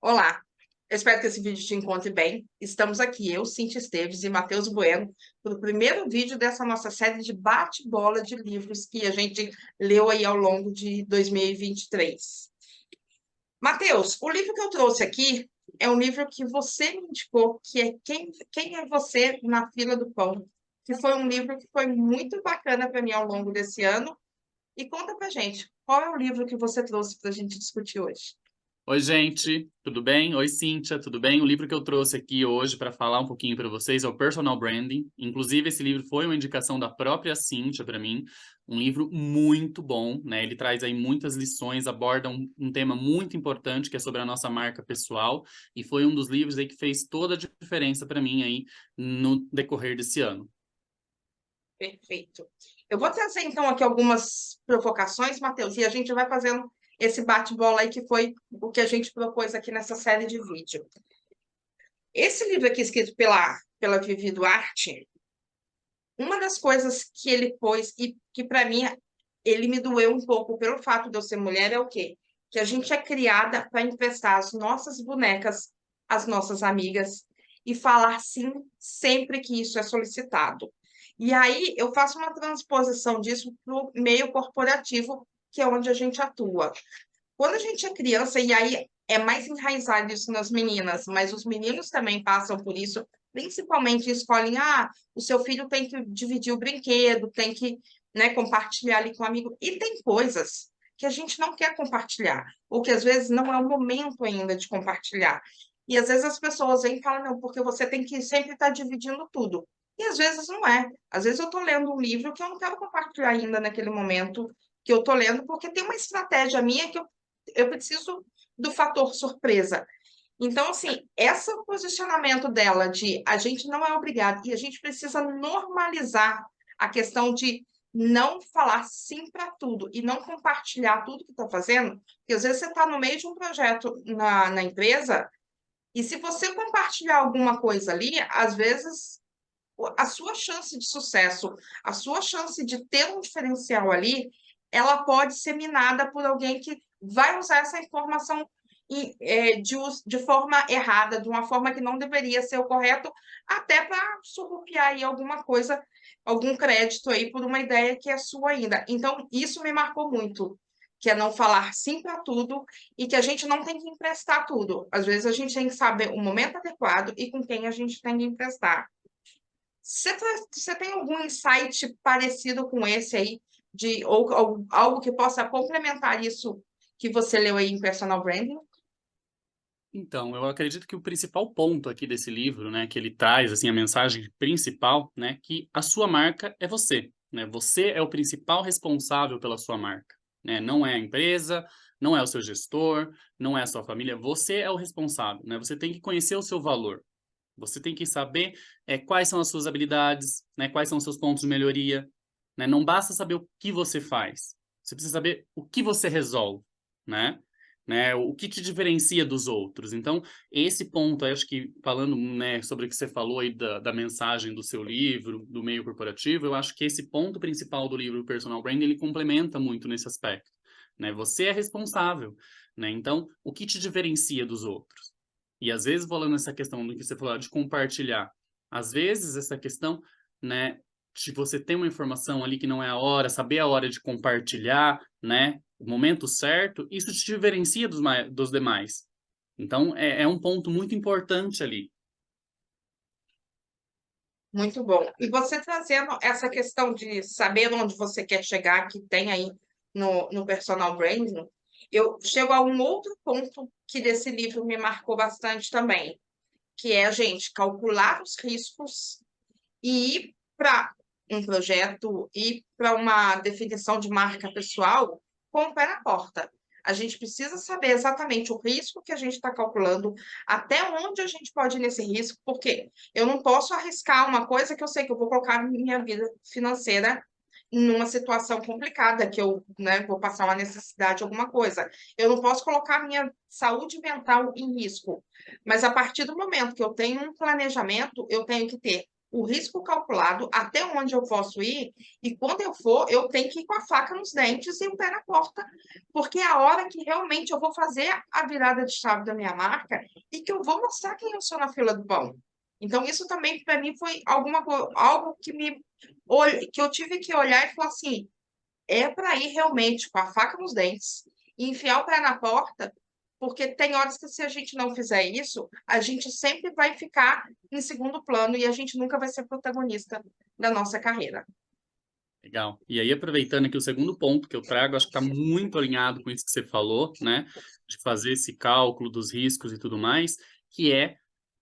Olá, eu espero que esse vídeo te encontre bem. Estamos aqui, eu, Cintia Esteves e Matheus Bueno, para o primeiro vídeo dessa nossa série de bate-bola de livros que a gente leu aí ao longo de 2023. Matheus, o livro que eu trouxe aqui é um livro que você me indicou, que é Quem é Você na Fila do Pão, que foi um livro que foi muito bacana para mim ao longo desse ano. E conta pra gente, qual é o livro que você trouxe para a gente discutir hoje? Oi, gente, tudo bem? Oi, Cíntia, tudo bem? O livro que eu trouxe aqui hoje para falar um pouquinho para vocês é o Personal Branding. Inclusive, esse livro foi uma indicação da própria Cíntia para mim. Um livro muito bom, né? Ele traz aí muitas lições, aborda um tema muito importante que é sobre a nossa marca pessoal e foi um dos livros aí que fez toda a diferença para mim aí no decorrer desse ano. Perfeito. Eu vou trazer, então, aqui algumas provocações, Matheus, e a gente vai fazendo esse bate-bola aí, que foi o que a gente propôs aqui nessa série de vídeo. Esse livro aqui, escrito pela Vivi Duarte, uma das coisas que ele pôs, e que, para mim, ele me doeu um pouco pelo fato de eu ser mulher, é o quê? Que a gente é criada para emprestar as nossas bonecas às nossas amigas e falar sim sempre que isso é solicitado. E aí eu faço uma transposição disso para o meio corporativo, que é onde a gente atua. Quando a gente é criança, e aí é mais enraizado isso nas meninas, mas os meninos também passam por isso, principalmente escolhem, o seu filho tem que dividir o brinquedo, tem que, né, compartilhar ali com o amigo. E tem coisas que a gente não quer compartilhar, ou que às vezes não é o momento ainda de compartilhar. E às vezes as pessoas vêm e falam, não, porque você tem que sempre estar dividindo tudo. E às vezes não é. Às vezes eu estou lendo um livro que eu não quero compartilhar ainda naquele momento que eu estou lendo, porque tem uma estratégia minha que eu preciso do fator surpresa. Então, assim, esse posicionamento dela de a gente não é obrigado e a gente precisa normalizar a questão de não falar sim para tudo e não compartilhar tudo que está fazendo, porque às vezes você está no meio de um projeto na empresa e se você compartilhar alguma coisa ali, às vezes a sua chance de sucesso, a sua chance de ter um diferencial ali, ela pode ser minada por alguém que vai usar essa informação de forma errada, de uma forma que não deveria ser o correto, até para surrupiar aí alguma coisa, algum crédito aí por uma ideia que é sua ainda. Então, isso me marcou muito, que é não falar sim para tudo e que a gente não tem que emprestar tudo. Às vezes a gente tem que saber o momento adequado e com quem a gente tem que emprestar. Você tem algum insight parecido com esse aí, ou algo que possa complementar isso que você leu aí em Personal Branding? Então, eu acredito que o principal ponto aqui desse livro, né, que ele traz, assim, a mensagem principal, né, que a sua marca é você, né? Você é o principal responsável pela sua marca, né? Não é a empresa, não é o seu gestor, não é a sua família, você é o responsável, né? Você tem que conhecer o seu valor. Você tem que saber quais são as suas habilidades, né? Quais são os seus pontos de melhoria, né? Não basta saber o que você faz. Você precisa saber o que você resolve, né? O que te diferencia dos outros. Então, esse ponto, eu acho que falando, né, sobre o que você falou aí da mensagem do seu livro, do meio corporativo, eu acho que esse ponto principal do livro Personal Brand, ele complementa muito nesse aspecto, né? Você é responsável, né? Então, o que te diferencia dos outros? E às vezes, falando essa questão do que você falou de compartilhar, às vezes essa questão, né, de você ter uma informação ali que não é a hora, saber a hora de compartilhar, né, o momento certo, isso te diferencia dos demais. Então, é um ponto muito importante ali. Muito bom. E você trazendo essa questão de saber onde você quer chegar, que tem aí no Personal Branding, eu chego a um outro ponto que desse livro me marcou bastante também, que é a gente calcular os riscos e ir para um projeto, ir para uma definição de marca pessoal com o pé na porta. A gente precisa saber exatamente o risco que a gente está calculando, até onde a gente pode ir nesse risco, porque eu não posso arriscar uma coisa que eu sei que eu vou colocar minha vida financeira numa situação complicada, que eu, né, vou passar uma necessidade, alguma coisa. Eu não posso colocar minha saúde mental em risco, mas a partir do momento que eu tenho um planejamento, eu tenho que ter o risco calculado, até onde eu posso ir, e quando eu for, eu tenho que ir com a faca nos dentes e o pé na porta, porque é a hora que realmente eu vou fazer a virada de chave da minha marca e que eu vou mostrar quem eu sou na fila do pão. Então, isso também, para mim, foi algo que eu tive que olhar e falar assim, é para ir realmente com a faca nos dentes e enfiar o pé na porta, porque tem horas que se a gente não fizer isso, a gente sempre vai ficar em segundo plano e a gente nunca vai ser protagonista da nossa carreira. Legal. E aí, aproveitando aqui o segundo ponto que eu trago, acho que está muito alinhado com isso que você falou, né? De fazer esse cálculo dos riscos e tudo mais, que é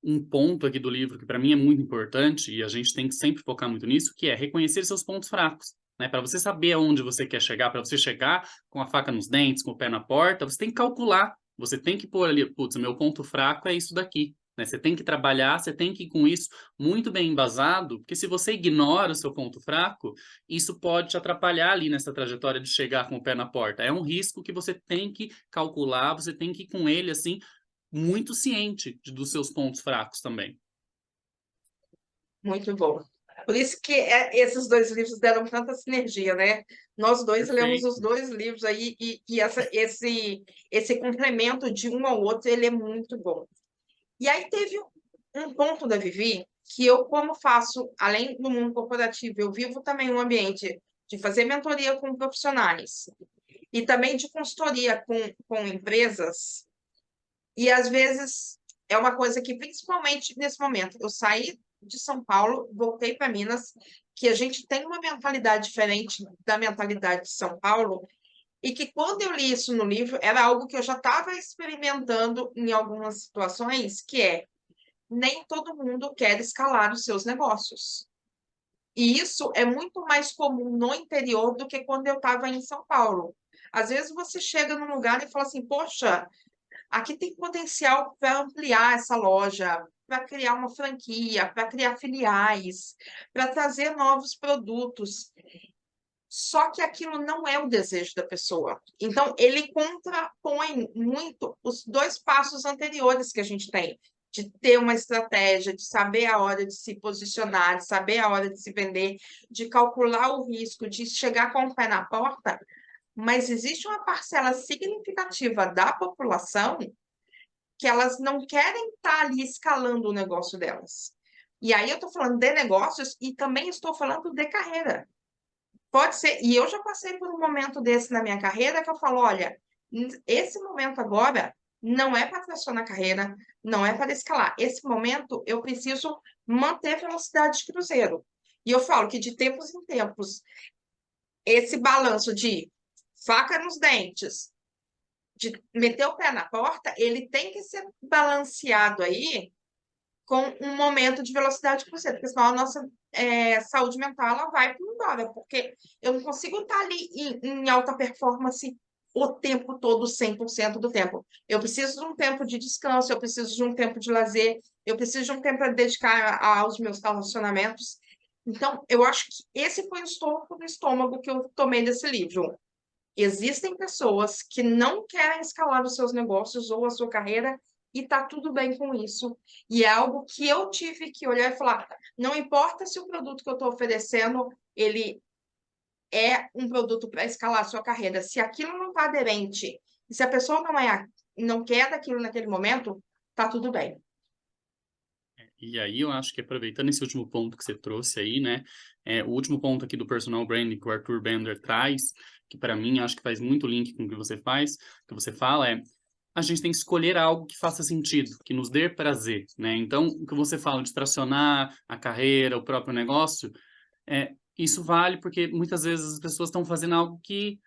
um ponto aqui do livro que para mim é muito importante e a gente tem que sempre focar muito nisso, que é reconhecer seus pontos fracos, né? Para você saber aonde você quer chegar, para você chegar com a faca nos dentes, com o pé na porta, você tem que calcular, você tem que pôr ali, putz, o meu ponto fraco é isso daqui, né? Você tem que trabalhar, você tem que ir com isso muito bem embasado, porque se você ignora o seu ponto fraco, isso pode te atrapalhar ali nessa trajetória de chegar com o pé na porta. É um risco que você tem que calcular, você tem que ir com ele assim muito ciente dos seus pontos fracos também. Muito bom. Por isso que esses dois livros deram tanta sinergia, né? Nós dois lemos os Perfeito. dois livros aí e esse complemento de um ao outro, ele é muito bom. E aí teve um ponto da Vivi que eu, como faço, além do mundo corporativo, eu vivo também um ambiente de fazer mentoria com profissionais e também de consultoria com empresas. E às vezes é uma coisa que, principalmente nesse momento, eu saí de São Paulo, voltei para Minas, que a gente tem uma mentalidade diferente da mentalidade de São Paulo, e que quando eu li isso no livro, era algo que eu já estava experimentando em algumas situações, que é nem todo mundo quer escalar os seus negócios. E isso é muito mais comum no interior do que quando eu estava em São Paulo. Às vezes você chega num lugar e fala assim, poxa, aqui tem potencial para ampliar essa loja, para criar uma franquia, para criar filiais, para trazer novos produtos. Só que aquilo não é o desejo da pessoa. Então, ele contrapõe muito os dois passos anteriores que a gente tem, de ter uma estratégia, de saber a hora de se posicionar, de saber a hora de se vender, de calcular o risco, de chegar com o pé na porta. Mas existe uma parcela significativa da população que elas não querem estar ali escalando o negócio delas. E aí eu estou falando de negócios e também estou falando de carreira. Pode ser, e eu já passei por um momento desse na minha carreira que eu falo, olha, esse momento agora não é para tracionar carreira, não é para escalar. Esse momento eu preciso manter velocidade de cruzeiro. E eu falo que de tempos em tempos, esse balanço de faca nos dentes, de meter o pé na porta, ele tem que ser balanceado aí com um momento de velocidade cruzeiro, porque senão a nossa saúde mental ela vai embora, porque eu não consigo estar ali em alta performance o tempo todo, 100% do tempo. Eu preciso de um tempo de descanso, eu preciso de um tempo de lazer, eu preciso de um tempo para dedicar aos meus relacionamentos. Então, eu acho que esse foi o estômago do estômago que eu tomei desse livro. Existem pessoas que não querem escalar os seus negócios ou a sua carreira e tá tudo bem com isso. E é algo que eu tive que olhar e falar, não importa se o produto que eu estou oferecendo, ele é um produto para escalar a sua carreira. Se aquilo não está aderente, e se a pessoa não quer daquilo naquele momento, tá tudo bem. E aí eu acho que aproveitando esse último ponto que você trouxe aí, né? O último ponto aqui do personal branding que o Arthur Bender traz, que para mim acho que faz muito link com o que você faz, que você fala a gente tem que escolher algo que faça sentido, que nos dê prazer, né? Então, o que você fala de tracionar a carreira, o próprio negócio, isso vale porque muitas vezes as pessoas estão fazendo algo que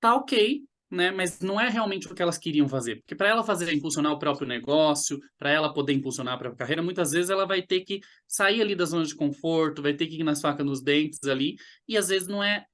tá ok, né? Mas não é realmente o que elas queriam fazer. Porque para ela fazer, impulsionar o próprio negócio, para ela poder impulsionar a própria carreira, muitas vezes ela vai ter que sair ali da zona de conforto, vai ter que ir nas facas nos dentes ali, e às vezes não é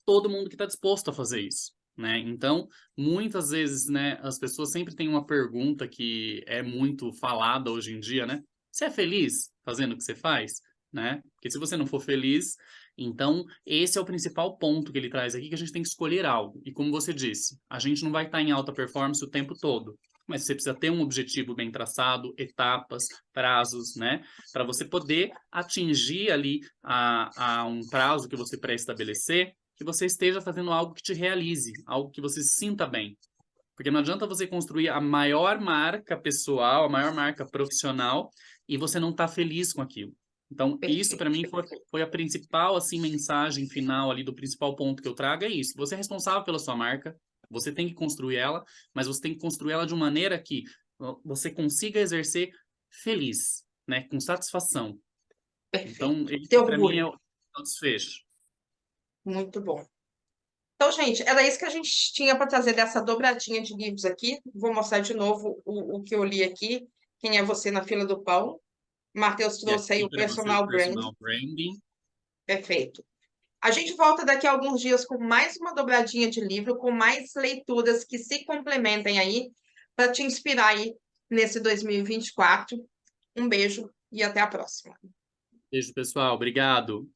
todo mundo que está disposto a fazer isso. Né? Então, muitas vezes, né, as pessoas sempre têm uma pergunta que é muito falada hoje em dia, né? Você é feliz fazendo o que você faz? Né? Porque se você não for feliz, então esse é o principal ponto que ele traz aqui, que a gente tem que escolher algo. E como você disse, a gente não vai estar em alta performance o tempo todo. mas você precisa ter um objetivo bem traçado, etapas, prazos, né? Para você poder atingir ali a um prazo que você pré-estabelecer, que você esteja fazendo algo que te realize, algo que você se sinta bem. Porque não adianta você construir a maior marca pessoal, a maior marca profissional, e você não estar feliz com aquilo. Então, isso para mim foi a principal assim mensagem final ali do principal ponto que eu trago é isso. Você é responsável pela sua marca, você tem que construir ela, mas você tem que construir ela de uma maneira que você consiga exercer feliz, né, com satisfação. Então, Perfeito. Ter isso para mim é orgulho. o desfecho. Muito bom. Então, gente, era isso que a gente tinha para trazer dessa dobradinha de livros aqui. Vou mostrar de novo o que eu li aqui. Quem é você na fila do pão? Matheus E trouxe aí aqui o para você o personal branding. personal branding. Perfeito. A gente volta daqui a alguns dias com mais uma dobradinha de livro, com mais leituras que se complementem aí, para te inspirar aí nesse 2024. Um beijo e até a próxima. Beijo, pessoal. Obrigado.